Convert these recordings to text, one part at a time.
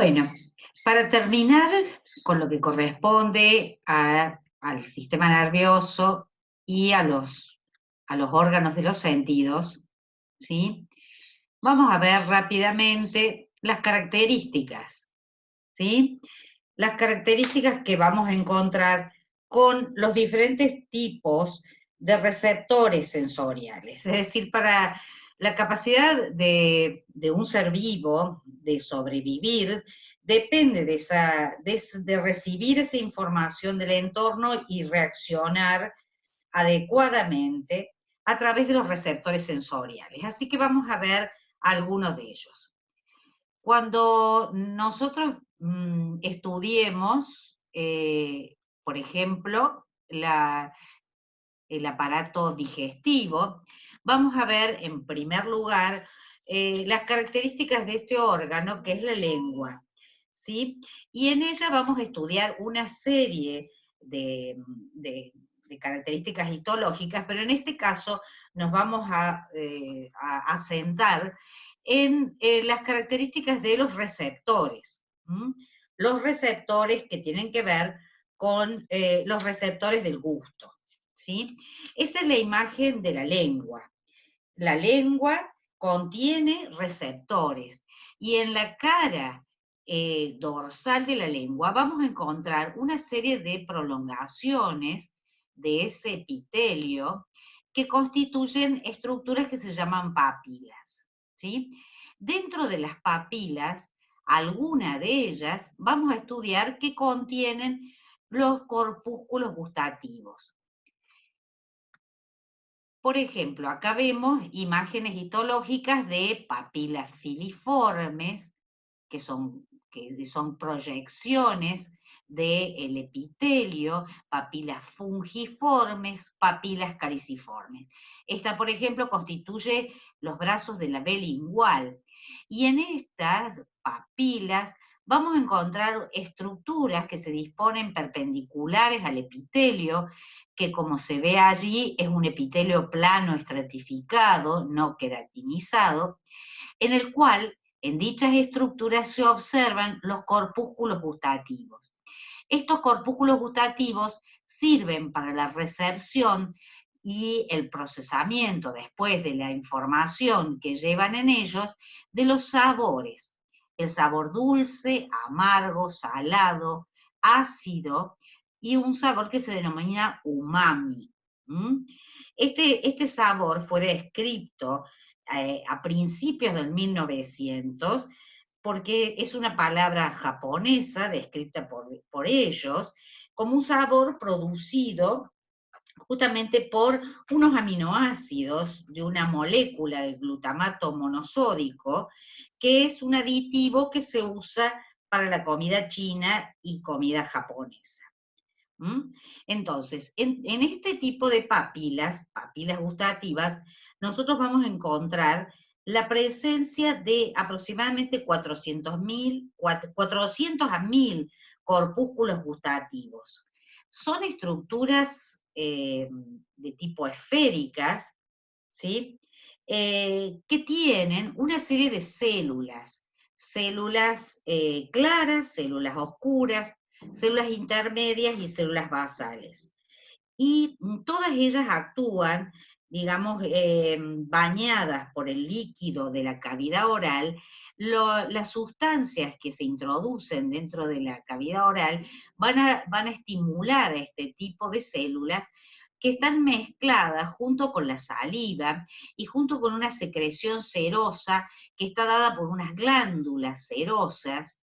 Bueno, para terminar con lo que corresponde al sistema nervioso y a los órganos de los sentidos, ¿sí? Vamos a ver rápidamente las características, ¿sí? Las características que vamos a encontrar con los diferentes tipos de receptores sensoriales. Es decir, para la capacidad de un ser vivo de sobrevivir depende de recibir esa información del entorno y reaccionar adecuadamente a través de los receptores sensoriales. Así que vamos a ver algunos de ellos. Cuando nosotros estudiemos, por ejemplo, el aparato digestivo, vamos a ver en primer lugar las características de este órgano, que es la lengua, ¿sí? Y en ella vamos a estudiar una serie de características histológicas, pero en este caso nos vamos a sentar en las características de los receptores. Los receptores que tienen que ver con los receptores del gusto, ¿sí? Esa es la imagen de la lengua. La lengua contiene receptores y en la cara dorsal de la lengua vamos a encontrar una serie de prolongaciones de ese epitelio que constituyen estructuras que se llaman papilas, ¿sí? Dentro de las papilas, alguna de ellas vamos a estudiar que contienen los corpúsculos gustativos. Por ejemplo, acá vemos imágenes histológicas de papilas filiformes, que son proyecciones del epitelio, papilas fungiformes, papilas caliciformes. Esta, por ejemplo, constituye los brazos de la B lingual. Y en estas papilas vamos a encontrar estructuras que se disponen perpendiculares al epitelio, que como se ve allí es un epitelio plano estratificado, no queratinizado, en el cual en dichas estructuras se observan los corpúsculos gustativos. Estos corpúsculos gustativos sirven para la recepción y el procesamiento después de la información que llevan en ellos de los sabores. El sabor dulce, amargo, salado, ácido y un sabor que se denomina umami. Este sabor fue descrito a principios del 1900 porque es una palabra japonesa descrita por ellos como un sabor producido justamente por unos aminoácidos de una molécula del glutamato monosódico, que es un aditivo que se usa para la comida china y comida japonesa. Entonces, en este tipo de papilas gustativas, nosotros vamos a encontrar la presencia de aproximadamente 400 a 1000 corpúsculos gustativos. Son estructuras de tipo esféricas, ¿sí? Que tienen una serie de células claras, células oscuras, células intermedias y células basales. Y todas ellas actúan, digamos, bañadas por el líquido de la cavidad oral. Las sustancias que se introducen dentro de la cavidad oral van a estimular a este tipo de células que están mezcladas junto con la saliva y junto con una secreción serosa que está dada por unas glándulas serosas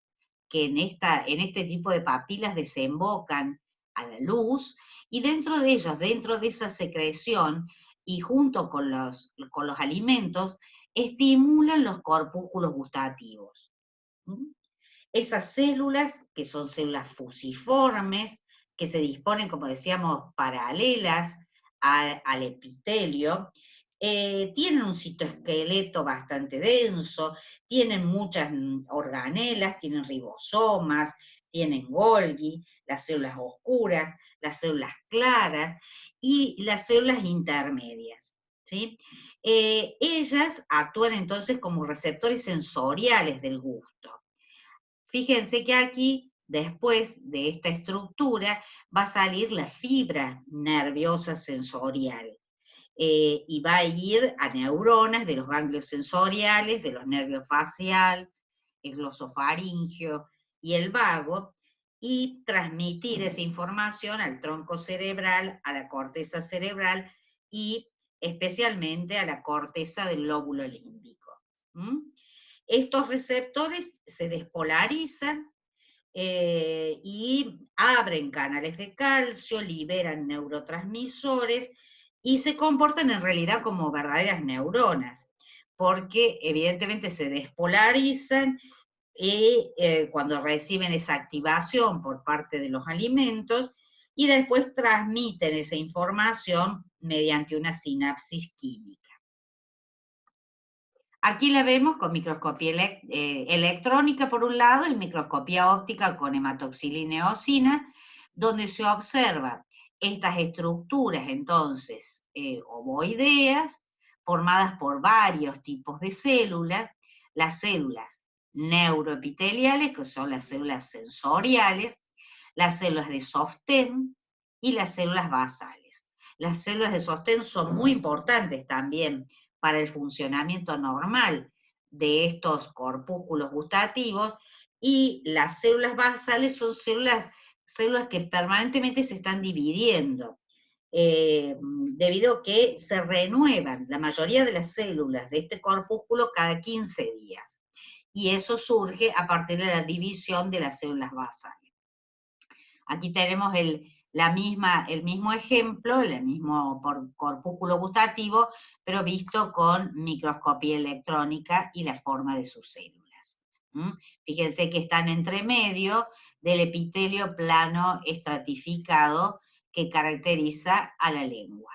que en este tipo de papilas desembocan a la luz, y dentro de ellos, dentro de esa secreción, y junto con los alimentos, estimulan los corpúsculos gustativos. Esas células, que son células fusiformes, que se disponen, como decíamos, paralelas al epitelio, tienen un citoesqueleto bastante denso, tienen muchas organelas, tienen ribosomas, tienen Golgi, las células oscuras, las células claras y las células intermedias, ¿sí? Ellas actúan entonces como receptores sensoriales del gusto. Fíjense que aquí, después de esta estructura, va a salir la fibra nerviosa sensorial. Y va a ir a neuronas de los ganglios sensoriales, de los nervios facial, el glosofaringio y el vago, y transmitir esa información al tronco cerebral, a la corteza cerebral y especialmente a la corteza del lóbulo límbico. Estos receptores se despolarizan y abren canales de calcio, liberan neurotransmisores y se comportan en realidad como verdaderas neuronas, porque evidentemente se despolarizan y cuando reciben esa activación por parte de los alimentos, y después transmiten esa información mediante una sinapsis química. Aquí la vemos con microscopía electrónica por un lado y microscopía óptica con hematoxilina y eosina, donde se observan estas estructuras entonces ovoideas, formadas por varios tipos de células, las células neuroepiteliales, que son las células sensoriales, las células de sostén y las células basales. Las células de sostén son muy importantes también para el funcionamiento normal de estos corpúsculos gustativos, y las células basales son células que permanentemente se están dividiendo, debido a que se renuevan la mayoría de las células de este corpúsculo cada 15 días. Y eso surge a partir de la división de las células basales. Aquí tenemos el mismo ejemplo, el mismo corpúsculo gustativo, pero visto con microscopía electrónica y la forma de sus células. Fíjense que están entre medio del epitelio plano estratificado que caracteriza a la lengua.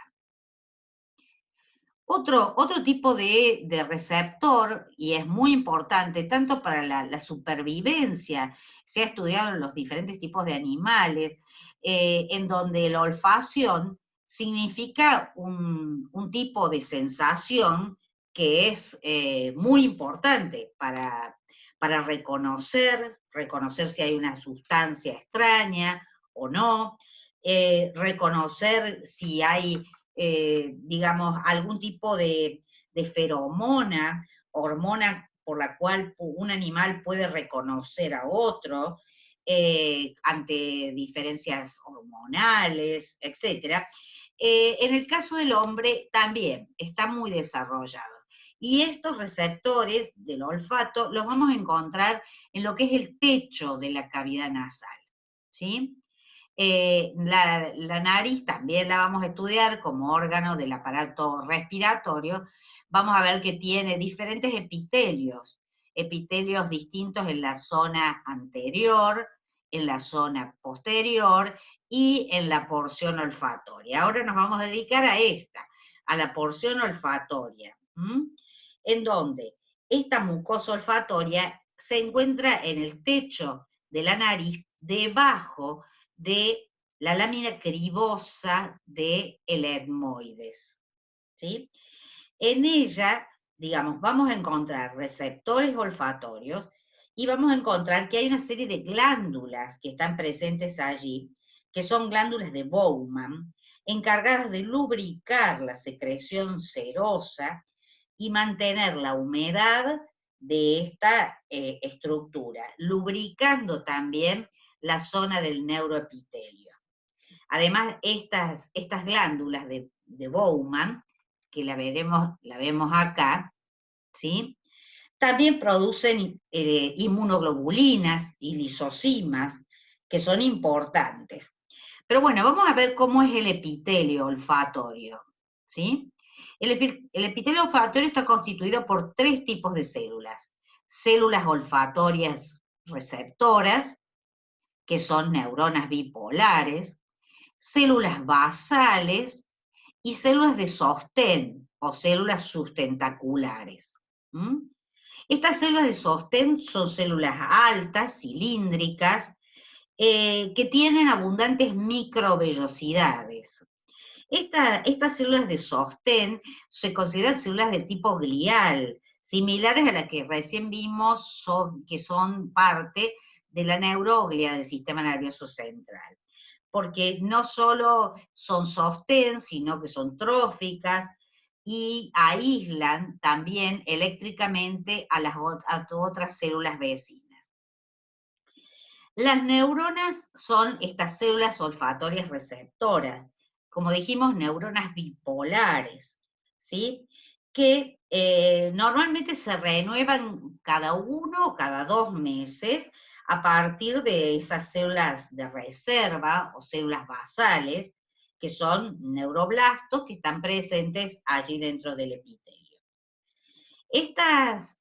Otro tipo de receptor, y es muy importante tanto para la supervivencia, se ha estudiado en los diferentes tipos de animales, en donde la olfacción significa un tipo de sensación que es muy importante para reconocer si hay una sustancia extraña o no, reconocer si hay digamos, algún tipo de feromona, hormona por la cual un animal puede reconocer a otro ante diferencias hormonales, etc. En el caso del hombre también está muy desarrollado. Y estos receptores del olfato los vamos a encontrar en lo que es el techo de la cavidad nasal, ¿sí? La nariz también la vamos a estudiar como órgano del aparato respiratorio. Vamos a ver que tiene diferentes epitelios distintos en la zona anterior, en la zona posterior y en la porción olfatoria. Ahora nos vamos a dedicar a a la porción olfatoria, en donde esta mucosa olfatoria se encuentra en el techo de la nariz, debajo de la lámina cribosa del etmoides, ¿sí? En ella, digamos, vamos a encontrar receptores olfatorios y vamos a encontrar que hay una serie de glándulas que están presentes allí, que son glándulas de Bowman, encargadas de lubricar la secreción serosa y mantener la humedad de esta estructura, lubricando también la zona del neuroepitelio. Además, estas glándulas de Bowman, que la vemos acá, ¿sí? También producen inmunoglobulinas y lisosimas, que son importantes. Pero bueno, vamos a ver cómo es el epitelio olfatorio, ¿sí? El epitelio olfatorio está constituido por 3 tipos de células. Células olfatorias receptoras, que son neuronas bipolares, células basales y células de sostén o células sustentaculares. Estas células de sostén son células altas, cilíndricas, que tienen abundantes microvellosidades. Estas células de sostén se consideran células de tipo glial, similares a las que recién vimos, que son parte de la neuroglia del sistema nervioso central, porque no solo son sostén, sino que son tróficas y aíslan también eléctricamente a otras células vecinas. Las neuronas son estas células olfatorias receptoras, como dijimos, neuronas bipolares, ¿sí? Que normalmente se renuevan cada 1 o cada 2 meses a partir de esas células de reserva o células basales, que son neuroblastos que están presentes allí dentro del epitelio. Estas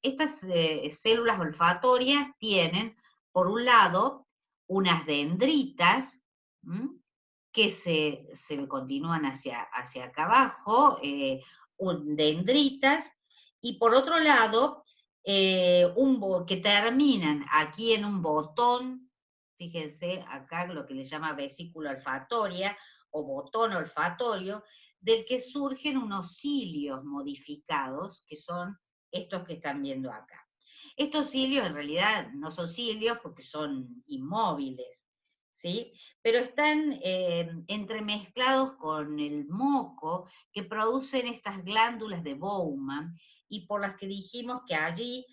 células olfatorias tienen, por un lado, unas dendritas, que se continúan hacia acá abajo, dendritas, y por otro lado, que terminan aquí en un botón, fíjense acá lo que le llama vesícula olfatoria o botón olfatorio, del que surgen unos cilios modificados, que son estos que están viendo acá. Estos cilios en realidad no son cilios porque son inmóviles, ¿sí? Pero están entremezclados con el moco que producen estas glándulas de Bowman y por las que dijimos que allí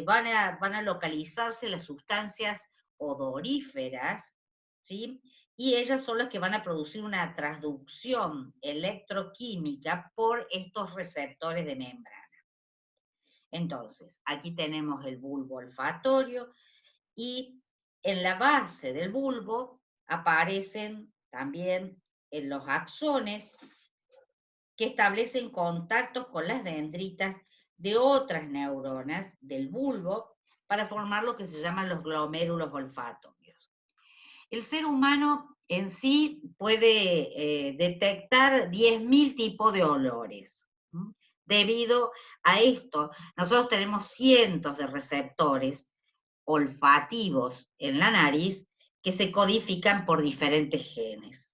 van a localizarse las sustancias odoríferas, ¿sí? Y ellas son las que van a producir una transducción electroquímica por estos receptores de membrana. Entonces, aquí tenemos el bulbo olfatorio y en la base del bulbo aparecen también en los axones que establecen contactos con las dendritas de otras neuronas del bulbo para formar lo que se llaman los glomérulos olfatorios. El ser humano en sí puede detectar 10.000 tipos de olores. Debido a esto, nosotros tenemos cientos de receptores olfativos en la nariz que se codifican por diferentes genes.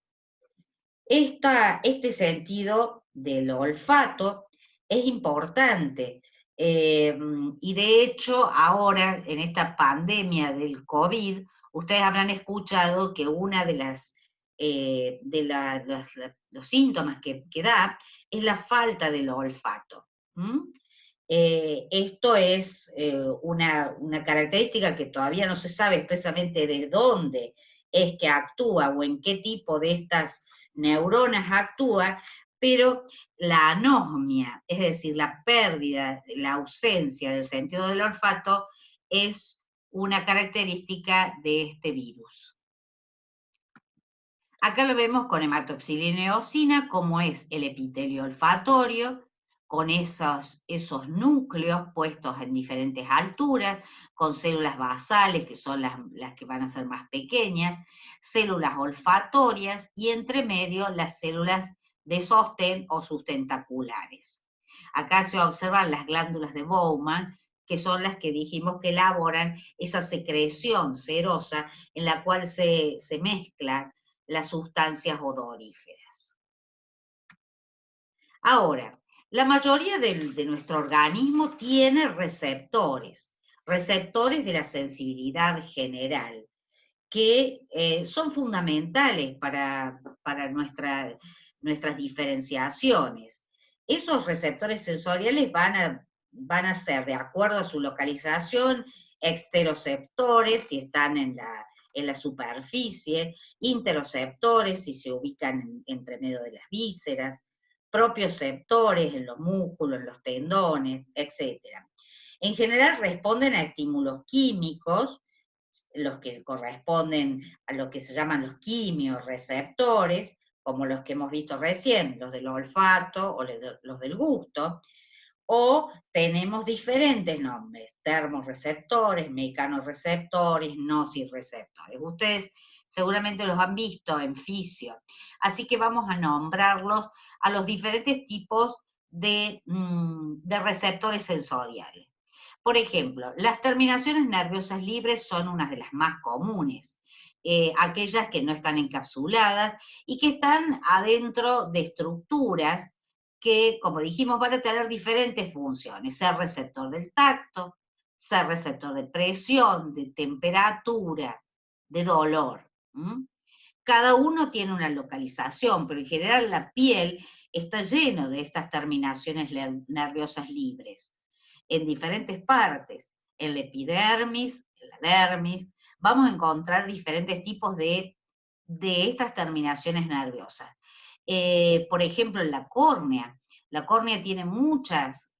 Este sentido del olfato es importante y de hecho ahora en esta pandemia del COVID, ustedes habrán escuchado que una de los síntomas que da es la falta del olfato. Esto es una característica que todavía no se sabe expresamente de dónde es que actúa o en qué tipo de estas neuronas actúa, pero la anosmia, es decir, la pérdida, la ausencia del sentido del olfato, es una característica de este virus. Acá lo vemos con hematoxilina y eosina, como es el epitelio olfatorio, con esos núcleos puestos en diferentes alturas, con células basales, que son las que van a ser más pequeñas, células olfatorias, y entre medio las células de sostén o sustentaculares. Acá se observan las glándulas de Bowman, que son las que dijimos que elaboran esa secreción serosa en la cual se mezclan las sustancias odoríferas. Ahora, la mayoría de nuestro organismo tiene receptores de la sensibilidad general, que son fundamentales para nuestras diferenciaciones. Esos receptores sensoriales van a ser, de acuerdo a su localización, exteroceptores, si están en la superficie, interoceptores, si se ubican entre medio de las vísceras, propioceptores en los músculos, en los tendones, etc. En general responden a estímulos químicos, los que corresponden a lo que se llaman los quimiorreceptores, como los que hemos visto recién, los del olfato o los del gusto, o tenemos diferentes nombres, termorreceptores, mecanorreceptores, nociceptores. Ustedes seguramente los han visto en fisio, así que vamos a nombrarlos a los diferentes tipos de receptores sensoriales. Por ejemplo, las terminaciones nerviosas libres son unas de las más comunes, aquellas que no están encapsuladas y que están adentro de estructuras que, como dijimos, van a tener diferentes funciones, ser receptor del tacto, ser receptor de presión, de temperatura, de dolor. Cada uno tiene una localización, pero en general la piel está lleno de estas terminaciones nerviosas libres, en diferentes partes, en la epidermis, en la dermis, vamos a encontrar diferentes tipos de estas terminaciones nerviosas. Por ejemplo, en la córnea tiene muchas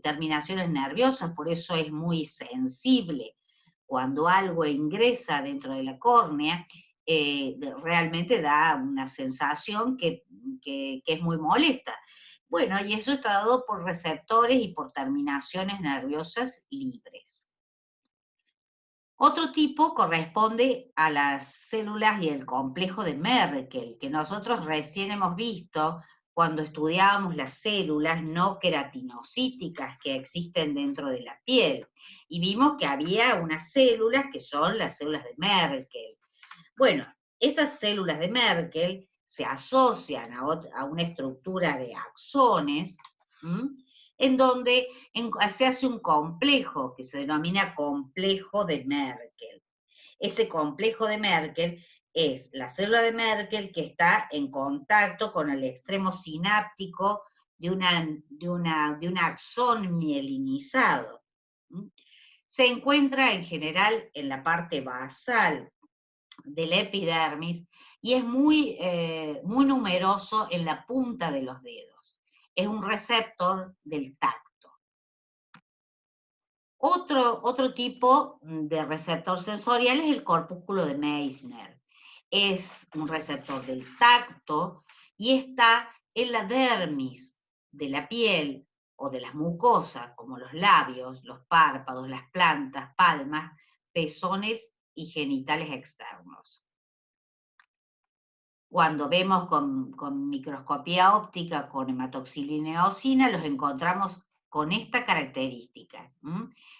terminaciones nerviosas, por eso es muy sensible. Cuando algo ingresa dentro de la córnea, realmente da una sensación que es muy molesta. Bueno, y eso está dado por receptores y por terminaciones nerviosas libres. Otro tipo corresponde a las células y el complejo de Merkel, que nosotros recién hemos visto cuando estudiábamos las células no queratinocíticas que existen dentro de la piel. Y vimos que había unas células que son las células de Merkel. Bueno, esas células de Merkel se asocian a una estructura de axones, en donde se hace un complejo que se denomina complejo de Merkel. Ese complejo de Merkel es la célula de Merkel que está en contacto con el extremo sináptico de un axón mielinizado. Se encuentra en general en la parte basal de la epidermis y es muy numeroso en la punta de los dedos. Es un receptor del tacto. Otro tipo de receptor sensorial es el corpúsculo de Meissner. Es un receptor del tacto y está en la dermis de la piel o de las mucosas, como los labios, los párpados, las plantas, palmas, pezones y genitales externos. Cuando vemos con microscopía óptica, con hematoxilina y eosina, los encontramos con esta característica.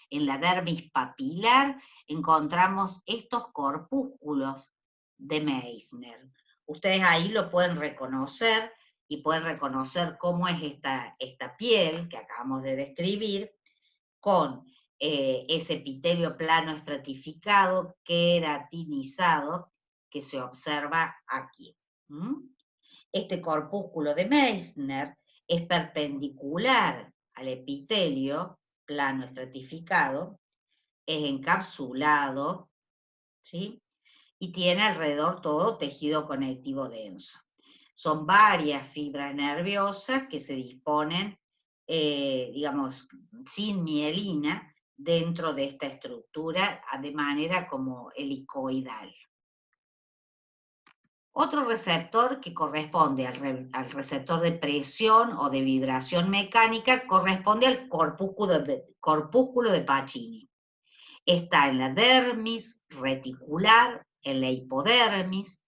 En la dermis papilar encontramos estos corpúsculos de Meissner. Ustedes ahí lo pueden reconocer y pueden reconocer cómo es esta piel que acabamos de describir con ese epitelio plano estratificado, queratinizado, que se observa aquí. Este corpúsculo de Meissner es perpendicular al epitelio plano estratificado, es encapsulado, ¿sí? Y tiene alrededor todo tejido conectivo denso. Son varias fibras nerviosas que se disponen, digamos, sin mielina dentro de esta estructura de manera como helicoidal. Otro receptor que corresponde al receptor de presión o de vibración mecánica corresponde al corpúsculo de Pacini. Está en la dermis reticular, en la hipodermis,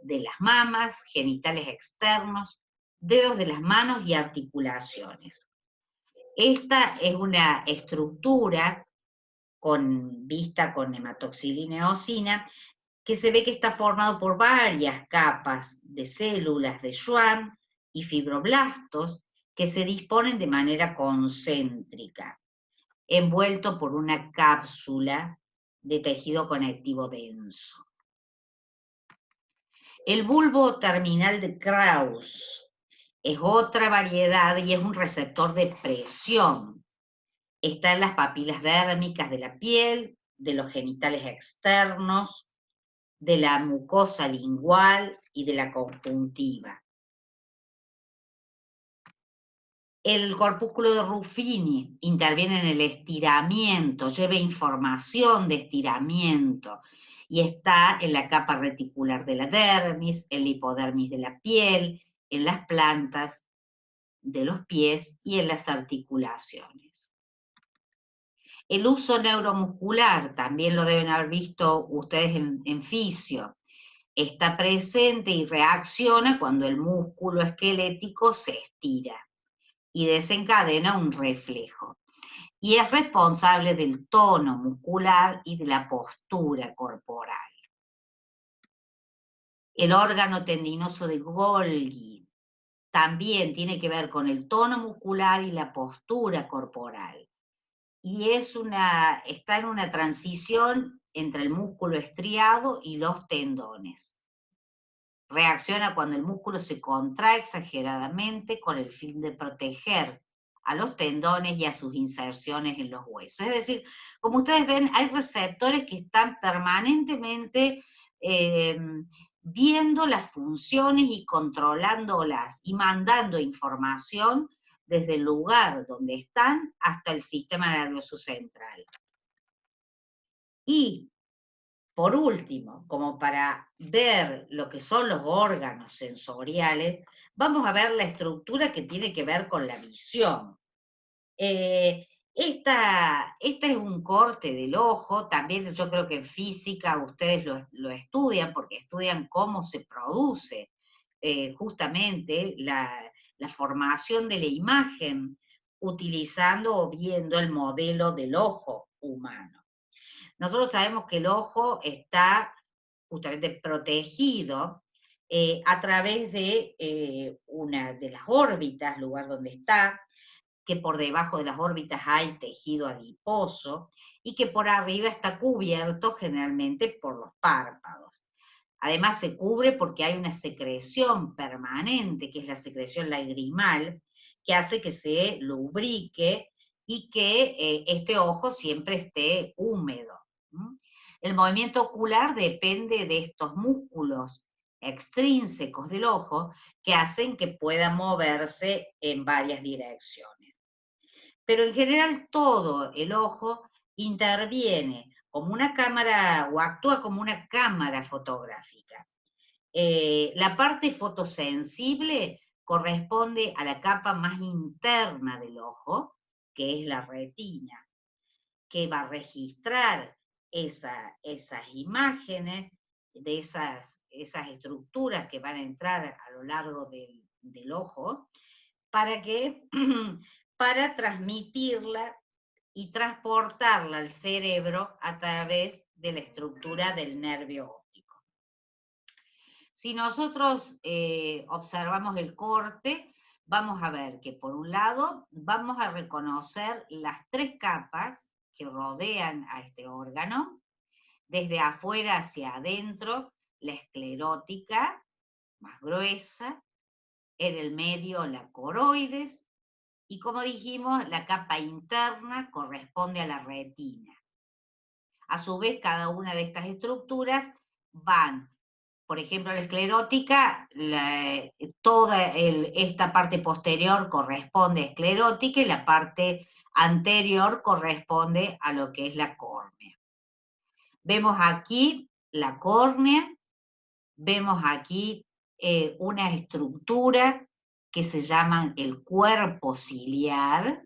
de las mamas, genitales externos, dedos de las manos y articulaciones. Esta es una estructura vista con hematoxilina y eosina, que se ve que está formado por varias capas de células de Schwann y fibroblastos que se disponen de manera concéntrica, envuelto por una cápsula de tejido conectivo denso. El bulbo terminal de Krauss es otra variedad y es un receptor de presión. Está en las papilas dérmicas de la piel, de los genitales externos, de la mucosa lingual y de la conjuntiva. El corpúsculo de Ruffini interviene en el estiramiento, lleva información de estiramiento y está en la capa reticular de la dermis, en la hipodermis de la piel, en las plantas de los pies y en las articulaciones. El uso neuromuscular, también lo deben haber visto ustedes en fisio, está presente y reacciona cuando el músculo esquelético se estira y desencadena un reflejo. Y es responsable del tono muscular y de la postura corporal. El órgano tendinoso de Golgi también tiene que ver con el tono muscular y la postura corporal. Y está en una transición entre el músculo estriado y los tendones. Reacciona cuando el músculo se contrae exageradamente con el fin de proteger a los tendones y a sus inserciones en los huesos. Es decir, como ustedes ven, hay receptores que están permanentemente viendo las funciones y controlándolas y mandando información desde el lugar donde están hasta el sistema nervioso central. Y por último, como para ver lo que son los órganos sensoriales, vamos a ver la estructura que tiene que ver con la visión. Esta es un corte del ojo, también yo creo que en física ustedes lo estudian, porque estudian cómo se produce justamente la formación de la imagen utilizando o viendo el modelo del ojo humano. Nosotros sabemos que el ojo está justamente protegido a través de una de las órbitas, lugar donde está, que por debajo de las órbitas hay tejido adiposo y que por arriba está cubierto generalmente por los párpados. Además se cubre porque hay una secreción permanente, que es la secreción lagrimal, que hace que se lubrique y que este ojo siempre esté húmedo. El movimiento ocular depende de estos músculos extrínsecos del ojo que hacen que pueda moverse en varias direcciones. Pero en general todo el ojo interviene como una cámara o actúa como una cámara fotográfica. La parte fotosensible corresponde a la capa más interna del ojo, que es la retina, que va a registrar esas imágenes de esas estructuras que van a entrar a lo largo del ojo, para transmitirla y transportarla al cerebro a través de la estructura del nervio óptico. Si nosotros observamos el corte, vamos a ver que por un lado vamos a reconocer las tres capas que rodean a este órgano, desde afuera hacia adentro, la esclerótica, más gruesa, en el medio la coroides, y como dijimos, la capa interna corresponde a la retina. A su vez, cada una de estas estructuras van, por ejemplo, la esclerótica, toda esta parte posterior corresponde a esclerótica y la parte anterior corresponde a lo que es la córnea. Vemos aquí la córnea, vemos aquí una estructura que se llama el cuerpo ciliar,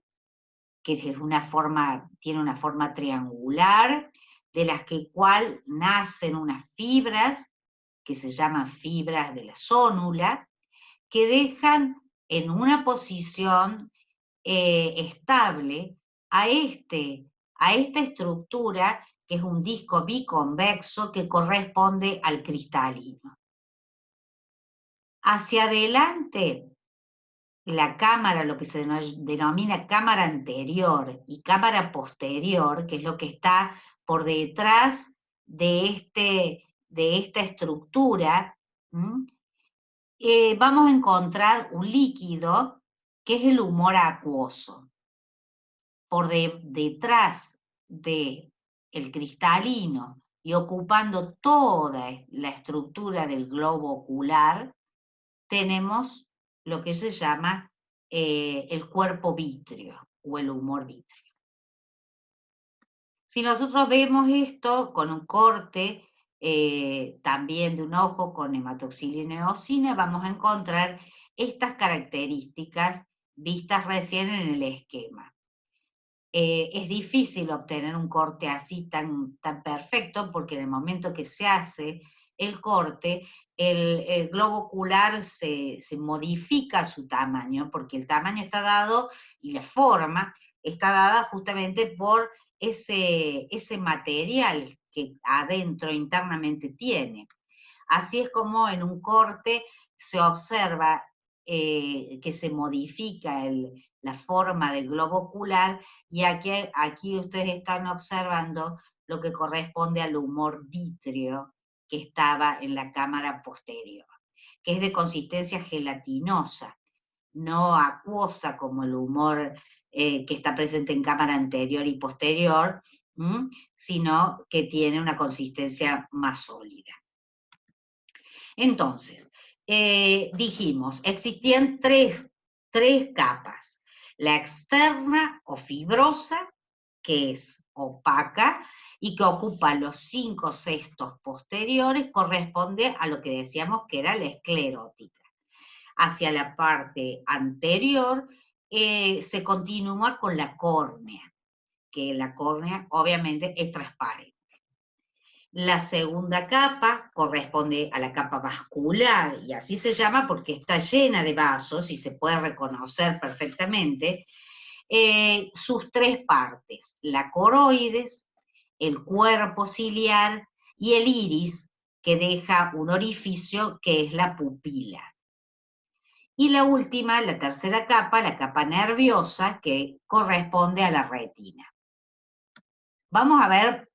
que tiene una forma triangular, de las que cual nacen unas fibras, que se llaman fibras de la zónula, que dejan en una posición estable a esta estructura, que es un disco biconvexo que corresponde al cristalino. Hacia adelante, la cámara, lo que se denomina cámara anterior y cámara posterior, que es lo que está por detrás de esta estructura, vamos a encontrar un líquido que es el humor acuoso. Por detrás del cristalino y ocupando toda la estructura del globo ocular, tenemos lo que se llama el cuerpo vítreo o el humor vítreo. Si nosotros vemos esto con un corte también de un ojo con hematoxilina y eosina, vamos a encontrar estas características vistas recién en el esquema. Es difícil obtener un corte así tan perfecto, porque en el momento que se hace el corte, el globo ocular se modifica su tamaño, porque el tamaño está dado y la forma está dada justamente por ese material que adentro internamente tiene. Así es como en un corte se observa que se modifica la forma del globo ocular, y aquí ustedes están observando lo que corresponde al humor vítreo que estaba en la cámara posterior, que es de consistencia gelatinosa, no acuosa como el humor que está presente en cámara anterior y posterior, sino que tiene una consistencia más sólida. Entonces, dijimos, existían tres capas. La externa o fibrosa, que es opaca y que ocupa los 5/6 posteriores, corresponde a lo que decíamos que era la esclerótica. Hacia la parte anterior se continúa con la córnea, que la córnea obviamente es transparente. La segunda capa corresponde a la capa vascular, y así se llama porque está llena de vasos y se puede reconocer perfectamente sus tres partes: la coroides, el cuerpo ciliar y el iris, que deja un orificio que es la pupila. Y la última, la tercera capa, la capa nerviosa, que corresponde a la retina. Vamos a ver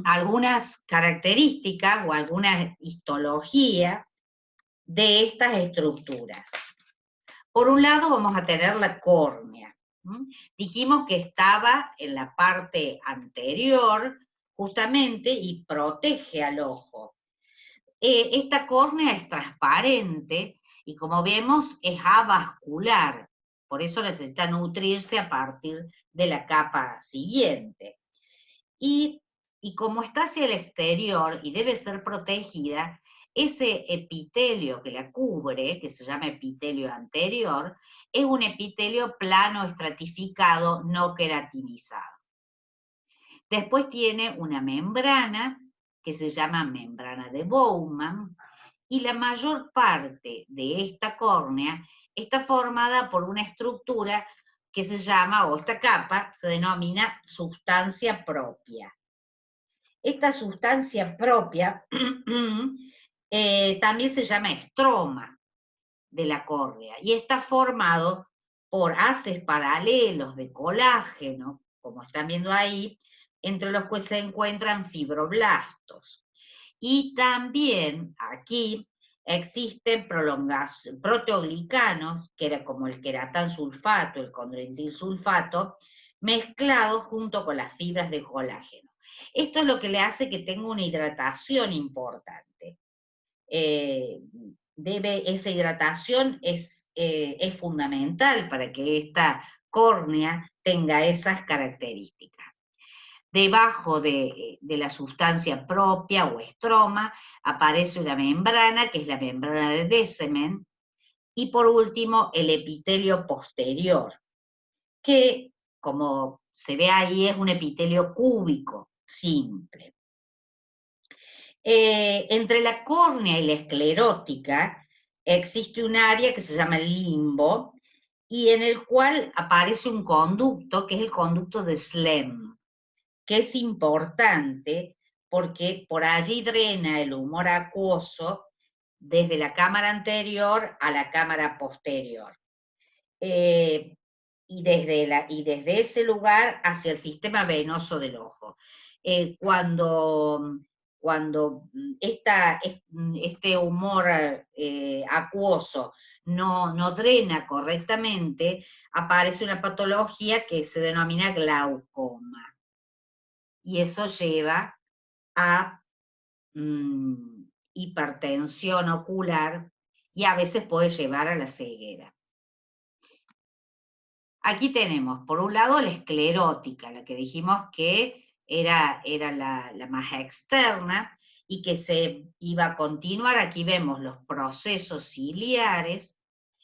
algunas características o alguna histología de estas estructuras. Por un lado vamos a tener la córnea. Dijimos que estaba en la parte anterior justamente y protege al ojo. Esta córnea es transparente y, como vemos, es avascular. Por eso necesita nutrirse a partir de la capa siguiente. Y como está hacia el exterior y debe ser protegida, ese epitelio que la cubre, que se llama epitelio anterior, es un epitelio plano estratificado, no queratinizado. Después tiene una membrana que se llama membrana de Bowman, y la mayor parte de esta córnea está formada por una estructura que se llama, o esta capa, se denomina sustancia propia. Esta sustancia propia también se llama estroma de la córnea, y está formado por haces paralelos de colágeno, como están viendo ahí, entre los que se encuentran fibroblastos. Y también aquí existen proteoglicanos, que era como el queratán sulfato, el condroitin sulfato, mezclados junto con las fibras de colágeno. Esto es lo que le hace que tenga una hidratación importante. Esa hidratación es fundamental para que esta córnea tenga esas características. Debajo de la sustancia propia o estroma aparece una membrana, que es la membrana de Descemen, y por último el epitelio posterior, que, como se ve ahí, es un epitelio cúbico, simple. Entre la córnea y la esclerótica existe un área que se llama el limbo, y en el cual aparece un conducto, que es el conducto de Slem, que es importante porque por allí drena el humor acuoso desde la cámara anterior a la cámara posterior. Y desde ese lugar hacia el sistema venoso del ojo. Cuando este humor acuoso no drena correctamente, aparece una patología que se denomina glaucoma. Y eso lleva a hipertensión ocular y a veces puede llevar a la ceguera. Aquí tenemos, por un lado, la esclerótica, la que dijimos que era la más externa y que se iba a continuar. Aquí vemos los procesos ciliares,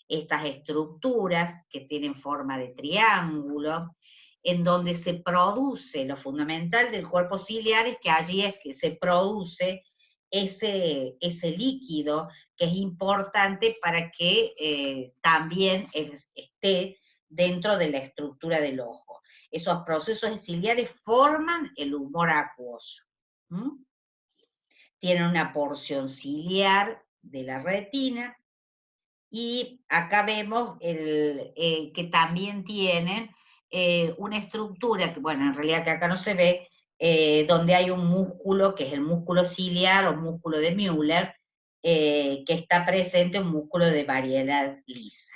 estas estructuras que tienen forma de triángulo, en donde se produce, lo fundamental del cuerpo ciliar es que allí es que se produce ese líquido que es importante para que también esté dentro de la estructura del ojo. Esos procesos ciliares forman el humor acuoso. Tienen una porción ciliar de la retina, y acá vemos que también tienen una estructura, que bueno, en realidad que acá no se ve, donde hay un músculo, que es el músculo ciliar o músculo de Müller, que está presente, un músculo de variedad lisa.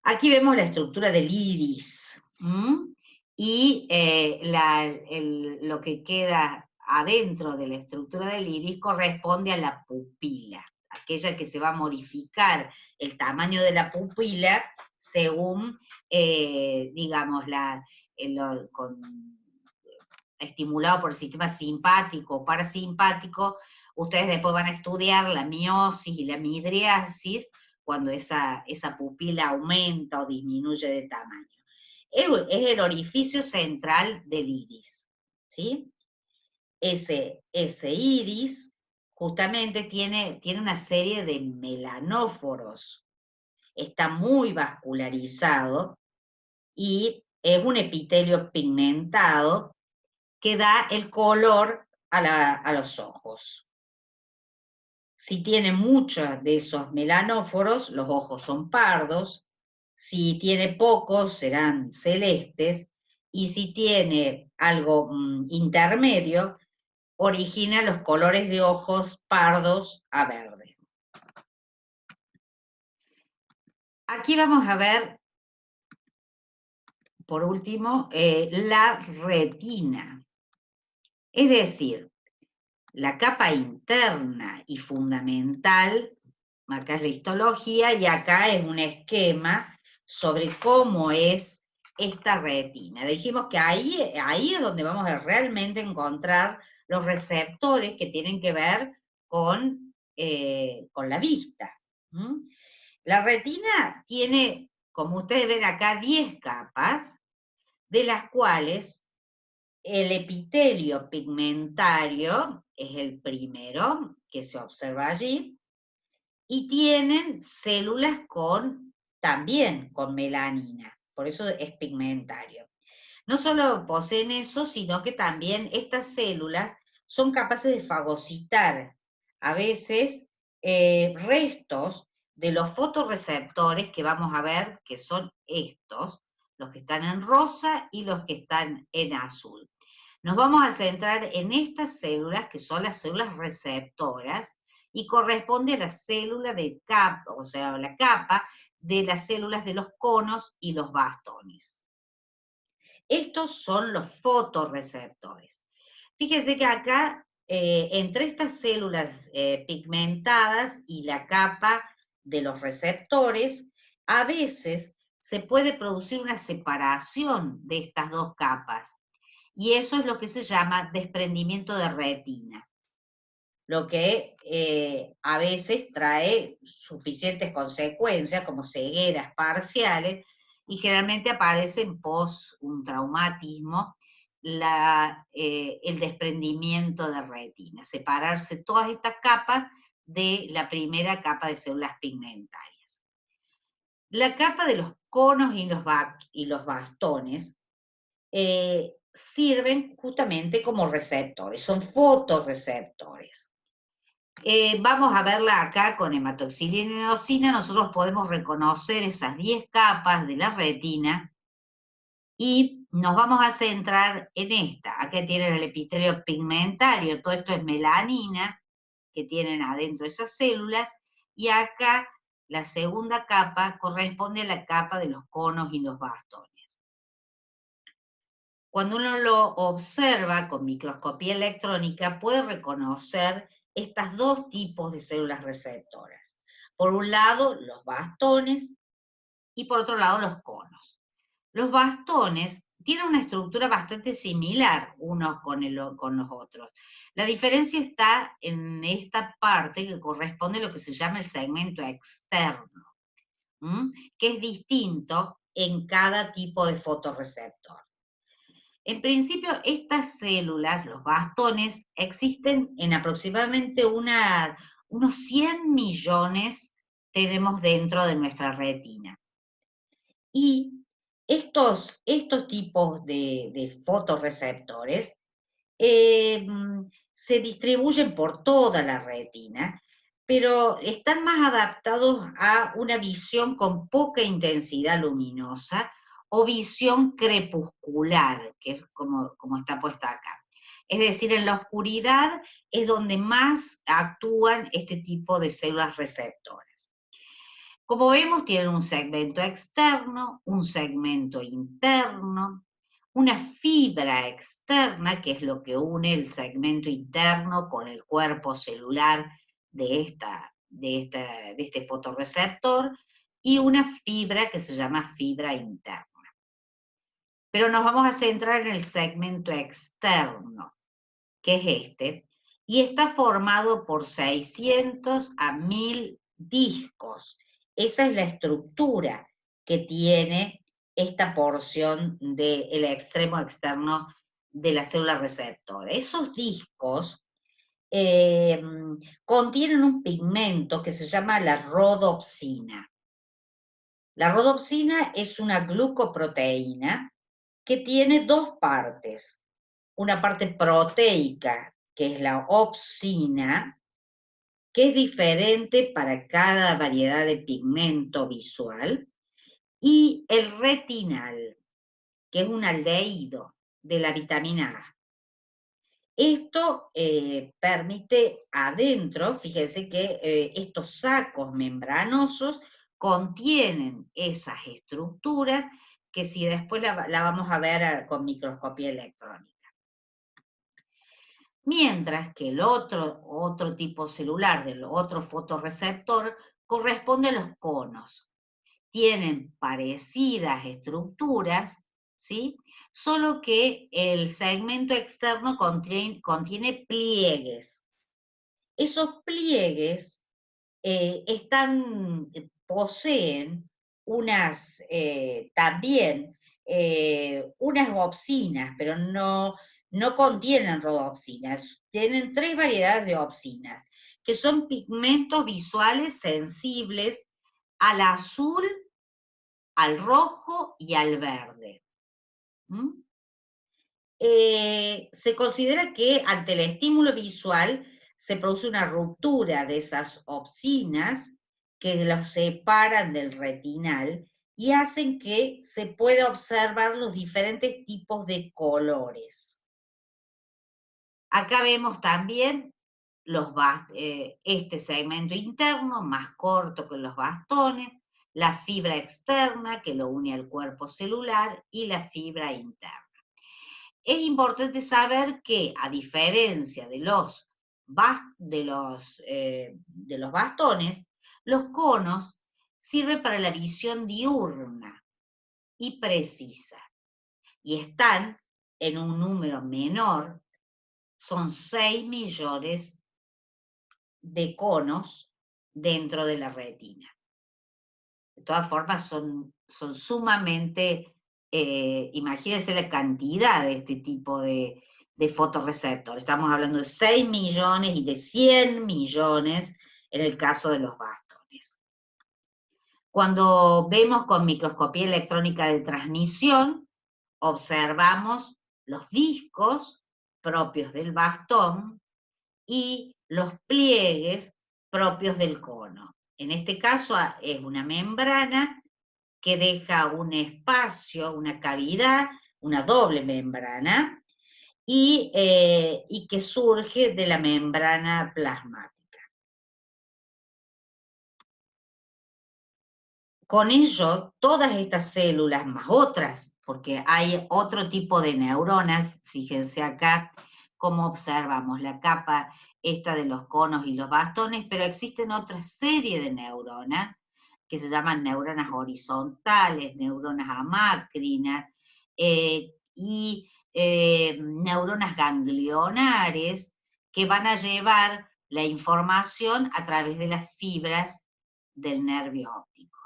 Aquí vemos la estructura del iris, y lo que queda adentro de la estructura del iris corresponde a la pupila, aquella que se va a modificar el tamaño de la pupila según, digamos, estimulado por el sistema simpático o parasimpático. Ustedes después van a estudiar la miosis y la midriasis, cuando esa pupila aumenta o disminuye de tamaño. Es el orificio central del iris, ¿sí? Ese iris justamente tiene una serie de melanóforos, está muy vascularizado y es un epitelio pigmentado que da el color a los ojos. Si tiene muchos de esos melanóforos, los ojos son pardos. Si tiene pocos, serán celestes. Y si tiene algo intermedio, origina los colores de ojos pardos a verdes. Aquí vamos a ver, por último, la retina. Es decir, la capa interna y fundamental, acá es la histología y acá es un esquema sobre cómo es esta retina. Dijimos que ahí es donde vamos a realmente encontrar los receptores que tienen que ver con la vista. La retina tiene, como ustedes ven acá, 10 capas, de las cuales el epitelio pigmentario es el primero que se observa allí, y tienen células también con melanina, por eso es pigmentario. No solo poseen eso, sino que también estas células son capaces de fagocitar a veces restos de los fotorreceptores que vamos a ver, que son estos, los que están en rosa y los que están en azul. Nos vamos a centrar en estas células, que son las células receptoras, y corresponde a la célula de capa, o sea, la capa de las células de los conos y los bastones. Estos son los fotorreceptores. Fíjense que acá, entre estas células pigmentadas y la capa de los receptores, a veces se puede producir una separación de estas dos capas, y eso es lo que se llama desprendimiento de retina, lo que a veces trae suficientes consecuencias, como cegueras parciales, y generalmente aparece pos un traumatismo el desprendimiento de retina, separarse todas estas capas de la primera capa de células pigmentarias. La capa de los conos y los bastones sirven justamente como receptores, son fotorreceptores. Vamos a verla acá con hematoxilina y eosina. Nosotros podemos reconocer esas 10 capas de la retina y nos vamos a centrar en esta. Acá tienen el epitelio pigmentario, todo esto es melanina que tienen adentro esas células, y acá la segunda capa corresponde a la capa de los conos y los bastones. Cuando uno lo observa con microscopía electrónica, puede reconocer estos dos tipos de células receptoras. Por un lado, los bastones, y por otro lado, los conos. Los bastones tienen una estructura bastante similar unos con los otros. La diferencia está en esta parte que corresponde a lo que se llama el segmento externo, que es distinto en cada tipo de fotorreceptor. En principio, estas células, los bastones, existen en aproximadamente unos 100 millones tenemos dentro de nuestra retina. Y estos tipos de fotorreceptores se distribuyen por toda la retina, pero están más adaptados a una visión con poca intensidad luminosa o visión crepuscular, que es como está puesta acá. Es decir, en la oscuridad es donde más actúan este tipo de células receptoras. Como vemos, tienen un segmento externo, un segmento interno, una fibra externa, que es lo que une el segmento interno con el cuerpo celular de este fotorreceptor, y una fibra que se llama fibra interna. Pero nos vamos a centrar en el segmento externo, que es este, y está formado por 600 a 1000 discos. Esa es la estructura que tiene esta porción del extremo externo de la célula receptora. Esos discos contienen un pigmento que se llama la rodopsina. La rodopsina es una glucoproteína que tiene dos partes. Una parte proteica, que es la opsina, que es diferente para cada variedad de pigmento visual, y el retinal, que es un aldehído de la vitamina A. Esto permite adentro, fíjense que estos sacos membranosos contienen esas estructuras que si después la vamos a ver con microscopía electrónica. Mientras que el otro tipo celular del otro fotorreceptor corresponde a los conos. Tienen parecidas estructuras, ¿sí? Solo que el segmento externo contiene pliegues. Esos pliegues poseen también unas opsinas, pero no contienen rodopsinas. Tienen 3 variedades de opsinas, que son pigmentos visuales sensibles al azul, al rojo y al verde. Se considera que ante el estímulo visual se produce una ruptura de esas opsinas que los separan del retinal y hacen que se pueda observar los diferentes tipos de colores. Acá vemos también este segmento interno, más corto que los bastones, la fibra externa que lo une al cuerpo celular y la fibra interna. Es importante saber que, a diferencia de los bastones, los conos sirven para la visión diurna y precisa, y están en un número menor. Son 6 millones de conos dentro de la retina. De todas formas, son sumamente, imagínense la cantidad de este tipo de fotorreceptores. Estamos hablando de 6 millones y de 100 millones en el caso de los bastones. Cuando vemos con microscopía electrónica de transmisión, observamos los discos propios del bastón y los pliegues propios del cono. En este caso es una membrana que deja un espacio, una cavidad, una doble membrana, y que surge de la membrana plasmática. Con ello, todas estas células, más otras, porque hay otro tipo de neuronas, fíjense acá cómo observamos la capa esta de los conos y los bastones, pero existen otra serie de neuronas que se llaman neuronas horizontales, neuronas amácrinas, y neuronas ganglionares, que van a llevar la información a través de las fibras del nervio óptico.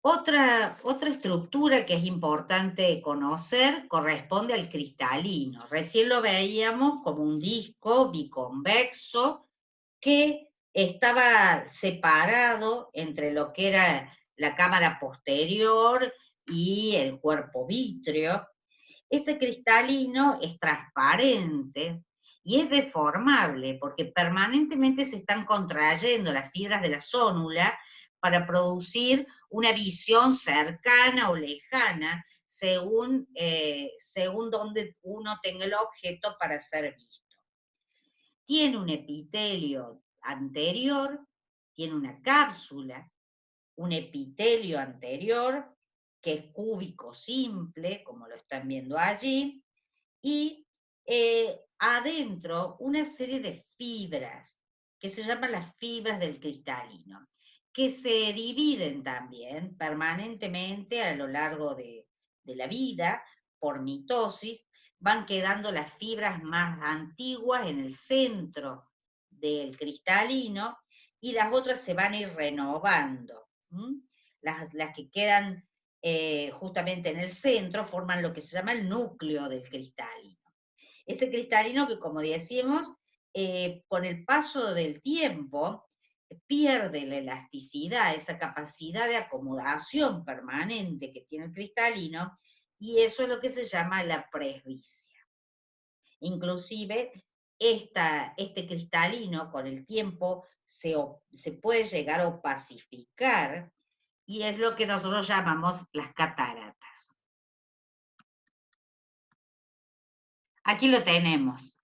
Otra estructura que es importante conocer corresponde al cristalino. Recién lo veíamos como un disco biconvexo que estaba separado entre lo que era la cámara posterior y el cuerpo vítreo. Ese cristalino es transparente y es deformable porque permanentemente se están contrayendo las fibras de la zónula para producir una visión cercana o lejana según, según donde uno tenga el objeto para ser visto. Tiene un epitelio anterior, tiene una cápsula, un epitelio anterior, que es cúbico simple, como lo están viendo allí, y adentro una serie de fibras, que se llaman las fibras del cristalino, que se dividen también permanentemente a lo largo de la vida por mitosis, van quedando las fibras más antiguas en el centro del cristalino y las otras se van a ir renovando. Las que quedan justamente en el centro forman lo que se llama el núcleo del cristalino. Ese cristalino que, como decimos, con el paso del tiempo pierde la elasticidad, esa capacidad de acomodación permanente que tiene el cristalino, y eso es lo que se llama la presbicia. Inclusive, este cristalino con el tiempo se puede llegar a opacificar, y es lo que nosotros llamamos las cataratas. Aquí lo tenemos.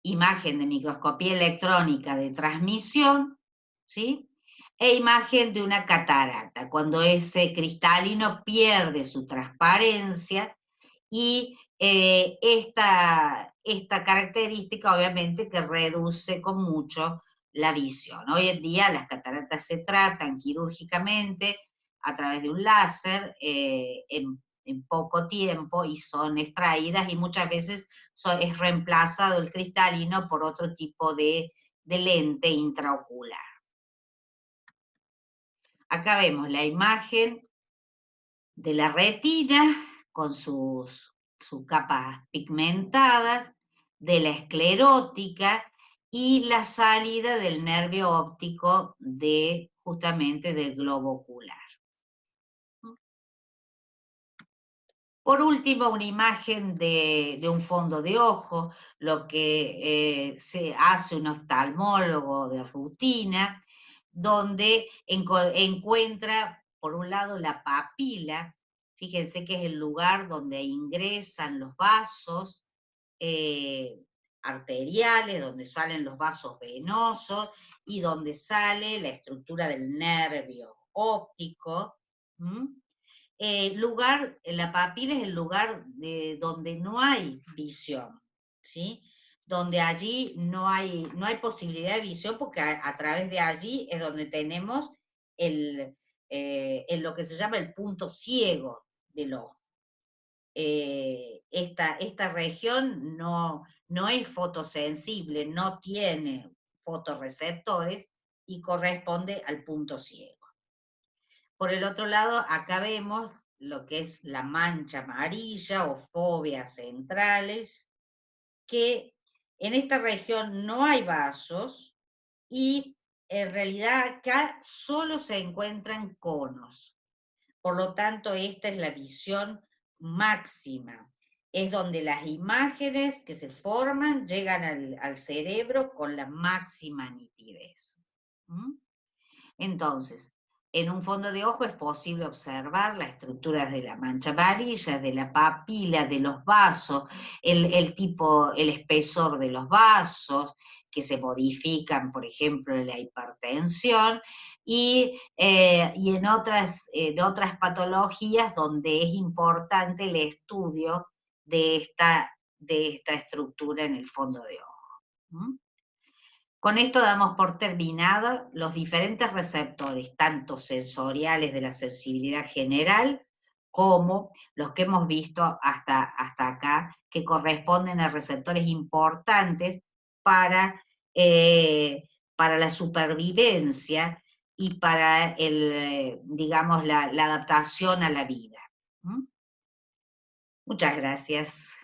Imagen de microscopía electrónica de transmisión, ¿sí? E imagen de una catarata, cuando ese cristalino pierde su transparencia y esta característica obviamente que reduce con mucho la visión. Hoy en día las cataratas se tratan quirúrgicamente a través de un láser en poco tiempo y son extraídas y muchas veces es reemplazado el cristalino por otro tipo de lente intraocular. Acá vemos la imagen de la retina con sus capas pigmentadas, de la esclerótica y la salida del nervio óptico justamente del globo ocular. Por último, una imagen de un fondo de ojo, lo que se hace un oftalmólogo de rutina, donde encuentra, por un lado, la papila. Fíjense que es el lugar donde ingresan los vasos arteriales, donde salen los vasos venosos y donde sale la estructura del nervio óptico. La papila es el lugar donde no hay visión, ¿sí? Donde allí no hay posibilidad de visión, porque a través de allí es donde tenemos lo que se llama el punto ciego del ojo. Esta región no es fotosensible, no tiene fotorreceptores y corresponde al punto ciego. Por el otro lado, acá vemos lo que es la mancha amarilla o foveas centrales, que en esta región no hay vasos y en realidad acá solo se encuentran conos. Por lo tanto, esta es la visión máxima. Es donde las imágenes que se forman llegan al cerebro con la máxima nitidez. Entonces, en un fondo de ojo es posible observar las estructuras de la mancha amarilla, de la papila, de los vasos, el espesor de los vasos, que se modifican, por ejemplo, en la hipertensión, y en otras patologías donde es importante el estudio de esta estructura en el fondo de ojo. Con esto damos por terminado los diferentes receptores, tanto sensoriales de la sensibilidad general, como los que hemos visto hasta acá, que corresponden a receptores importantes para la supervivencia y para digamos, la adaptación a la vida. Muchas gracias.